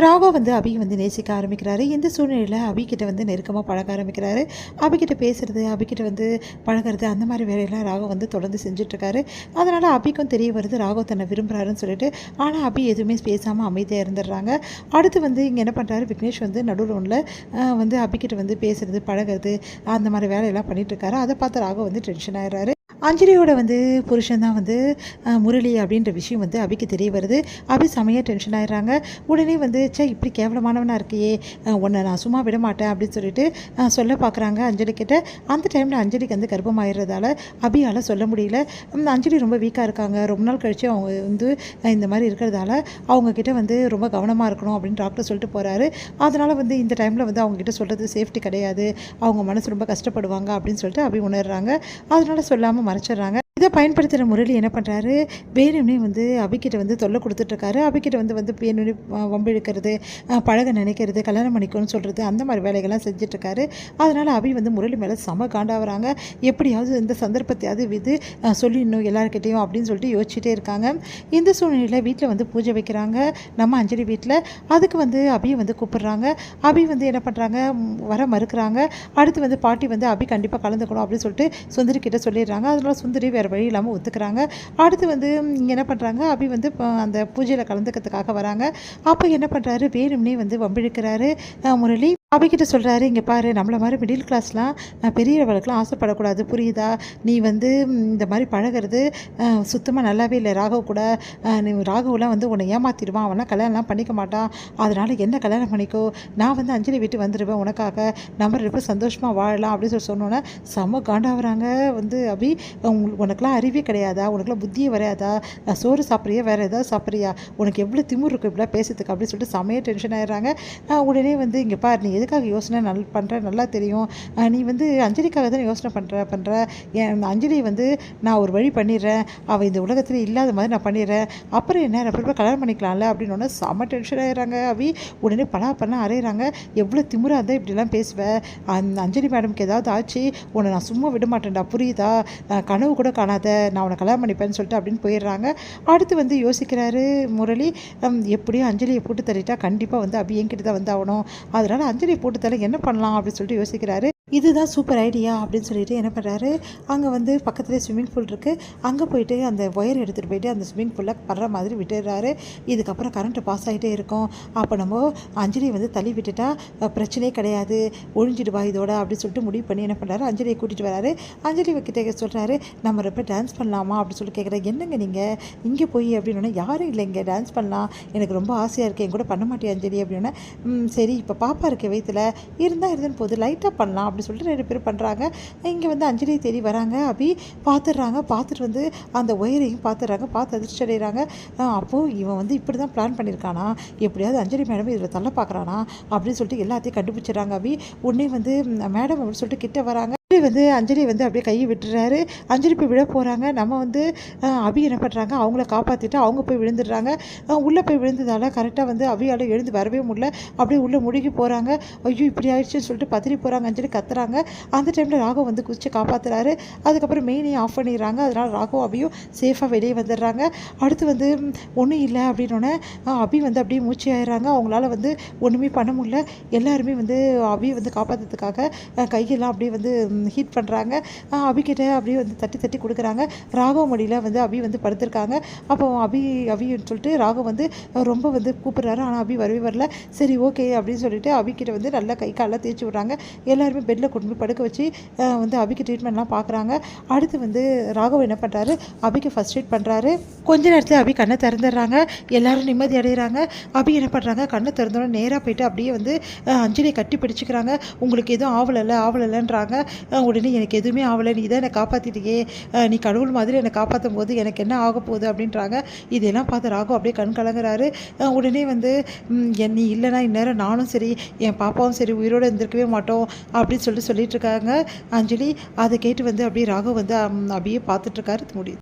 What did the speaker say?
ராகவ் வந்து அபி வந்து நேசிக்க ஆரம்பிக்கிறாரு. இந்த சூழ்நிலையில் அபிகிட்ட வந்து நெருக்கமாக பழக ஆரம்பிக்கிறாரு. அபிகிட்ட பேசுறது, அபிகிட்ட வந்து பழகிறது, அந்த மாதிரி வேலையெல்லாம் ராகவ் வந்து தொடர்ந்து செஞ்சிட்ருக்காரு. அதனால் அபிக்கும் தெரிய வருது ராகவ் தன்னை விரும்புகிறாருன்னு சொல்லிட்டு. ஆனால் அபி எதுவுமே பேசாமல் அமைதியாக இருந்துடுறாங்க. அடுத்து வந்து இங்கே என்ன பண்ணுறாரு, விக்னேஷ் வந்து நடுவில் வந்து அபிகிட்ட வந்து பேசுறது, பழகிறது, அந்த மாதிரி வேலையெல்லாம் பண்ணிகிட்ருக்காரு. அதை பார்த்து ராகவ் வந்து டென்ஷன் ஆகிடுறாரு. அஞ்சலியோட வந்து புருஷன் தான் வந்து முரளி அப்படின்ற விஷயம் வந்து அபிக்கு தெரிய வருது. அபி செமையாக டென்ஷன் ஆகிடுறாங்க. உடனே வந்து இப்படி கேவலமானவனாக இருக்கியே, உன்னை நான் சும்மா விட மாட்டேன் அப்படின்னு சொல்லிட்டு சொல்ல பார்க்குறாங்க அஞ்சலி கிட்ட. அந்த டைமில் அஞ்சலிக்கு வந்து கர்ப்பமாயிடுறதால அபியால் சொல்ல முடியல. அஞ்சலி ரொம்ப வீக்காக இருக்காங்க. ரொம்ப நாள் கழித்து அவங்க வந்து இந்த மாதிரி இருக்கிறதால அவங்கக்கிட்ட வந்து ரொம்ப கவனமாக இருக்கணும் அப்படின்னு டாக்டர் சொல்லிட்டு போகிறாரு. அதனால் வந்து இந்த டைமில் வந்து அவங்கக்கிட்ட சொல்கிறது சேஃப்டி கிடையாது, அவங்க மனசு ரொம்ப கஷ்டப்படுவாங்க அப்படின்னு சொல்லிட்டு அபி உணர்றாங்க. அதனால் சொல்லாமல் மறைச்சிடுறாங்க. இதை பயன்படுத்துகிற முரளி என்ன பண்ணுறாரு, வேணும்னே வந்து அபிக்கிட்ட வந்து தொல்லை கொடுத்துட்ருக்காரு. அபிக்கிட்ட வந்து வேணும்னே வம்பு இழுக்கிறது, பழக நினைக்கிறது, கல்யாணம் பண்ணிக்கணும்னு சொல்கிறது, அந்த மாதிரி வேலைகள்லாம் செஞ்சிட்ருக்காரு. அதனால் அபி வந்து முரளி மேலே செம காண்டாகிறாங்க. எப்படியாவது இந்த சந்தர்ப்பத்தையாவது இது சொல்லிடணும் எல்லாருக்கிட்டையும் அப்படின்னு சொல்லிட்டு யோசிச்சுட்டே இருக்காங்க. இந்த சூழ்நிலையில் வீட்டில் வந்து பூஜை வைக்கிறாங்க நம்ம அஞ்சலி வீட்டில். அதுக்கு வந்து அபியை வந்து கூப்பிட்றாங்க. அபி வந்து என்ன பண்ணுறாங்க, வர மறுக்கிறாங்க. அடுத்து வந்து பாட்டி வந்து அபி கண்டிப்பாக கலந்துக்கணும் அப்படின்னு சொல்லிட்டு சுந்தரி கிட்ட சொல்லிடுறாங்க. அதனால் சுந்தரி வேறு வழி இல்லாமல் ஒத்துக்கிறாங்க. அடுத்து வந்து இங்கே என்ன பண்ணுறாங்க, அபி வந்து அந்த பூஜையில் கலந்துக்கிறதுக்காக வராங்க. அப்போ என்ன பண்ணுறாரு, வேணும்னே வந்து வம்பிழுக்கிறாரு முரளி. அபிகிட்ட சொல்கிறாரு, இங்கே பாரு, நம்மளை மாதிரி மிடில் கிளாஸ்லாம் பெரியவர்களுக்கெலாம் ஆசைப்படக்கூடாது, புரியுதா? நீ வந்து இந்த மாதிரி பழகிறது சுத்தமாக நல்லாவே இல்லை. ராகவ் கூட நீ ராகவ்லாம் வந்து உன்னை ஏமாற்றிடுவான், அவனா கல்யாணம்லாம் பண்ணிக்க மாட்டான், அதனால் என்ன கல்யாணம் பண்ணிக்கோ, நான் வந்து அஞ்சலி விட்டு வந்துடுவேன் உனக்காக, நம்ம ரொம்ப சந்தோஷமாக வாழலாம் அப்படின்னு சொல்லி சொன்னோன்னே செம்ம காண்டாகிறாங்க வந்து அபி. உனக்குலாம் அறிவே கிடையாதா, உனக்குலாம் புத்தியே வரையாதா, சோறு சாப்பிட்றியா, வேறு ஏதாவது சாப்பிட்றியா, உனக்கு எவ்வளோ திமிர் இருக்கும் இப்படிலாம் பேசுறதுக்கு அப்படின்னு சொல்லிட்டு செம்மையாக டென்ஷன் ஆகிடுறாங்க. உடனே வந்து இங்கே பாரு, நீ எதுக்காக யோசனை பண்ணுற நல்லா தெரியும், நீ வந்து அஞ்சலிக்காக தான் யோசனை பண்ணுற என் அஞ்சலியை வந்து நான் ஒரு வழி பண்ணிடுறேன், அவள் இந்த உலகத்தில் இல்லாத மாதிரி நான் பண்ணிடுறேன், அப்புறம் என்ன அப்புறமா கல்யாணம் பண்ணிக்கலாம்ல அப்படின்னு செம்ம டென்ஷன் ஆகிடுறாங்க அவி. உடனே பண்ண அறையிறாங்க. எவ்வளோ திமுறாக இருந்தால் இப்படிலாம் பேசுவேன், அந்த அஞ்சலி மேடம்க்கு ஏதாவது ஆச்சு உன்னை நான் சும்மா விட மாட்டேன்டா, புரியுதா, கனவு கூட காணாத, நான் உன்னை கல்யாணம் பண்ணிப்பேன்னு சொல்லிட்டு அப்படின்னு போயிடுறாங்க. அடுத்து வந்து யோசிக்கிறாரு முரளி, எப்படியும் அஞ்சலியை போட்டு தள்ளிட்டா கண்டிப்பாக வந்து அபி என்கிட்ட தான் வந்து ஆகணும், அதனால் அஞ்சலி போட்டு தலை என்ன பண்ணலாம் அப்படின்னு சொல்லிட்டு யோசிக்கிறாரு. இதுதான் சூப்பர் ஐடியா அப்படின்னு சொல்லிட்டு என்ன பண்ணுறாரு, அங்கே வந்து பக்கத்துலேயே ஸ்விம்மிங் பூல் இருக்குது, அங்கே போயிட்டு அந்த ஒயர் எடுத்துகிட்டு போயிட்டு அந்த ஸ்விம்மிங் பூலில் படுற மாதிரி விட்டுடுறாரு. இதுக்கப்புறம் கரண்ட்டு பாஸ் ஆகிட்டே இருக்கும். அப்போ நம்ம அஞ்சலியை வந்து தள்ளி விட்டுட்டா பிரச்சனையே கிடையாது, ஒழிஞ்சிடுவா இதோட அப்படின்னு சொல்லிட்டு முடிவு பண்ணி என்ன பண்ணுறாரு, அஞ்சலியை கூட்டிகிட்டு வராரு. அஞ்சலி கிட்ட சொல்கிறாரு, நம்ம ரொம்ப டான்ஸ் பண்ணலாமா அப்படின்னு சொல்லி கேட்குறேன். என்னங்க நீங்கள் இங்கே போய் அப்படின்னு, யாரும் இல்லை, இங்கே டான்ஸ் பண்ணலாம், எனக்கு ரொம்ப ஆசையாக இருக்குது, என் கூட பண்ண மாட்டேன் அஞ்சலி அப்படின்னா, சரி இப்போ பாப்பா இருக்க வயிற்றுல இருந்துன்னு போது லைட்டாக பண்ணலாம் அப்படின்னு சொல்லிட்டு 2 பேரும் பண்ணுறாங்க. இங்கே வந்து அஞ்சலியை தேடி வராங்க. அபி பார்த்துடுறாங்க. பார்த்துட்டு வந்து அந்த ஒயரையும் பார்த்துடுறாங்க. பார்த்து அதிர்ச்சி அடைகிறாங்க. அப்போது இவன் வந்து இப்படி தான் பிளான் பண்ணியிருக்கானா, எப்படியாவது அஞ்சலி மேடம் இதில் தள்ள பார்க்குறானா அப்படின்னு சொல்லிட்டு எல்லாத்தையும் கண்டுபிடிச்சிடறாங்க அபி. உடனே வந்து மேடம் அப்படின்னு சொல்லிட்டு கிட்ட வராங்க. வந்து அஞ்சலி வந்து அப்படியே கையை விட்டுறாரு. அஞ்சலி போய் விழ போகிறாங்க. நம்ம வந்து அபி என்ன பண்ணுறாங்க, அவங்கள காப்பாற்றிட்டு அவங்க போய் விழுந்துடுறாங்க. உள்ளே போய் விழுந்ததால் கரெக்டாக வந்து அபியால் எழுந்து வரவே முடியல. அப்படியே உள்ளே முழுகி போகிறாங்க. ஐயோ இப்படி ஆயிடுச்சுன்னு சொல்லிட்டு பத்திரி போகிறாங்க. அஞ்சலி கத்துறாங்க. அந்த டைமில் ராகவ் வந்து குதிச்சு காப்பாற்றுறாரு. அதுக்கப்புறம் மெயினையும் ஆஃப் பண்ணிடுறாங்க. அதனால் ராகவ் அபியும் சேஃபாக வெளியே வந்துடுறாங்க. அடுத்து வந்து ஒன்றும் இல்லை அப்படின்னோடனே அபி வந்து அப்படியே மூச்சு ஆயிடுறாங்க. அவங்களால வந்து ஒன்றுமே பண்ண முடியல. எல்லாருமே வந்து அபியை வந்து காப்பாற்றுறதுக்காக கையெல்லாம் அப்படியே வந்து ஹீட் பண்ணுறாங்க. அபிக்கிட்ட அப்படியே வந்து தட்டி தட்டி கொடுக்குறாங்க. ராகவ் மடியில் வந்து அபி வந்து படுத்திருக்காங்க. அப்போ அபின்னு சொல்லிட்டு ராகவ் வந்து ரொம்ப வந்து கூப்பிட்றாரு. ஆனால் அபி வரவே வரல. சரி ஓகே அப்படின்னு சொல்லிட்டு அபிக்கிட்ட வந்து நல்லா கை காலெல்லாம் தேய்ச்சி விட்றாங்க. எல்லாருமே பெட்டில் கொண்டு போய் படுக்க வச்சு வந்து அபிக்கு ட்ரீட்மெண்ட்லாம் பார்க்குறாங்க. அடுத்து வந்து ராகவ் என்ன பண்ணுறாரு, அபிக்கு ஃபர்ஸ்ட் எய்ட் பண்ணுறாரு. கொஞ்ச நேரத்தில் அபி கண்ணை திறந்துடுறாங்க. எல்லாரும் நிம்மதி அடைகிறாங்க. அபி என்ன பண்ணுறாங்க, கண்ணை திறந்தோடனே நேராக போயிட்டு அப்படியே வந்து அஞ்சலியை கட்டி பிடிச்சிக்கிறாங்க. உங்களுக்கு எதுவும் ஆவலைன்றாங்க. உடனே எனக்கு எதுவுமே ஆகலை, நீ தான் என்னை காப்பாற்றிட்டியே, நீ கடவுள் மாதிரி என்னை காப்பாற்றும் போது எனக்கு என்ன ஆக போகுது அப்படின்றாங்க. இதெல்லாம் பார்த்து ராகவ் அப்படியே கண் கலங்குறாரு. உடனே வந்து நீ இல்லைனா இந்நேரம் நானும் சரி என் பாப்பாவும் சரி உயிரோடு இருந்திருக்கவே மாட்டோம் அப்படின்னு சொல்லிட்டு இருக்காங்க அஞ்சலி. அதை கேட்டு வந்து அப்படியே ராகவ் வந்து அப்படியே பார்த்துட்ருக்காரு. முடியுது.